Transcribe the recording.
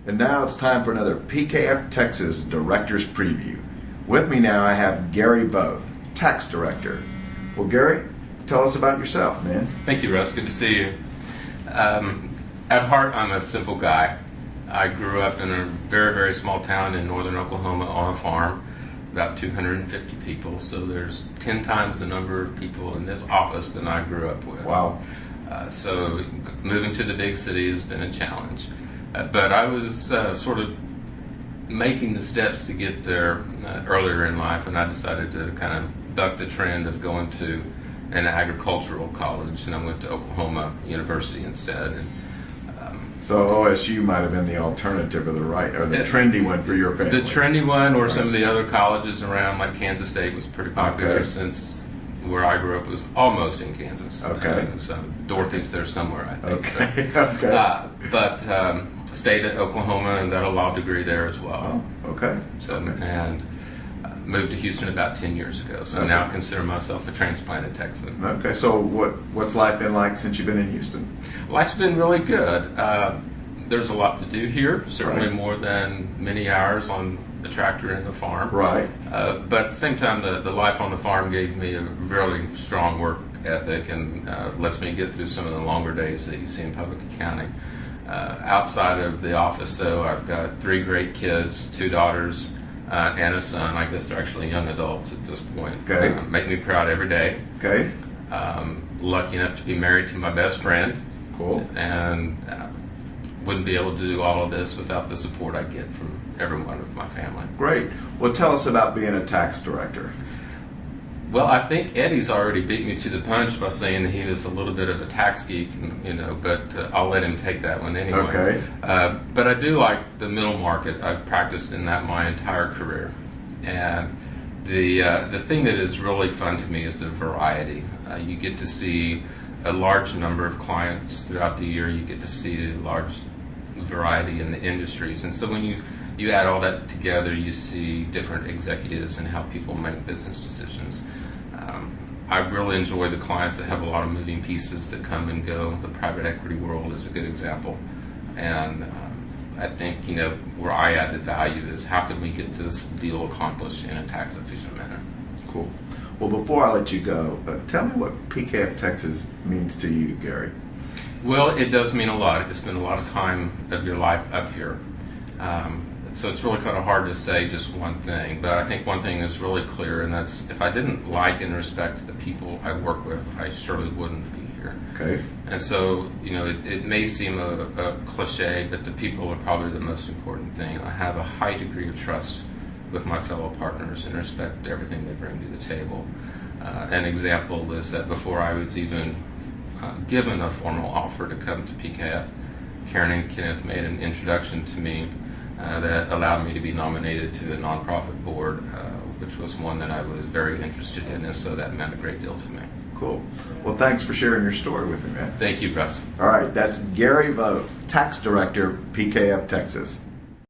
And now it's time for another PKF Texas Director's Preview. With me now I have Gary Voth, Tax Director. Well, Gary, tell us about yourself, man. Thank you, Russ. Good to see you. At heart, I'm a simple guy. I grew up in a very, very small town in northern Oklahoma on a farm, about 250 people. So there's 10 times the number of people in this office than I grew up with. Wow. So moving to the big city has been a challenge. But I was sort of making the steps to get there earlier in life, and I decided to kind of buck the trend of going to an agricultural college, and I went to Oklahoma University instead. And, so OSU might have been the alternative or the trendy one for your family. The trendy one, or some of the other colleges around, like Kansas State was pretty popular since where I grew up was almost in Kansas. Okay. So Dorothy's there somewhere, I think. Okay. But stayed at Oklahoma and got a law degree there as well. Oh, okay. So and moved to Houston about 10 years ago. So now I consider myself a transplanted Texan. Okay. So what's life been like since you've been in Houston? Life's been really good. There's a lot to do here. Certainly more than many hours on the tractor and the farm. Right. But at the same time, the life on the farm gave me a really strong work ethic and lets me get through some of the longer days that you see in public accounting. Outside of the office, though, I've got 3 great kids, 2 daughters and a son. I guess they're actually young adults at this point. Okay. Make me proud every day. Okay. Lucky enough to be married to my best friend. Cool. And wouldn't be able to do all of this without the support I get from everyone of my family. Great. Well, tell us about being a tax director. Well, I think Eddie's already beat me to the punch by saying that he was a little bit of a tax geek, but I'll let him take that one anyway. Okay. But I do like the middle market. I've practiced in that my entire career. And the thing that is really fun to me is the variety. You get to see a large number of clients throughout the year. You get to see a large variety in the industries. And so when you add all that together, you see different executives and how people make business decisions. I really enjoy the clients that have a lot of moving pieces that come and go. The private equity world is a good example. And I think, where I add the value is how can we get this deal accomplished in a tax efficient manner. Cool. Well, before I let you go, tell me what PKF Texas means to you, Gary. Well, it does mean a lot. You spend a lot of time of your life up here. So it's really kind of hard to say just one thing, but I think one thing is really clear, and that's if I didn't like and respect the people I work with, I surely wouldn't be here. Okay. And so, it may seem a cliche, but the people are probably the most important thing. I have a high degree of trust with my fellow partners and respect everything they bring to the table. An example is that before I was even given a formal offer to come to PKF, Karen and Kenneth made an introduction to me that allowed me to be nominated to a nonprofit board, which was one that I was very interested in, and so that meant a great deal to me. Cool. Well, thanks for sharing your story with me, man. Thank you, Russ. All right, that's Gary Voth, Tax Director, PKF Texas.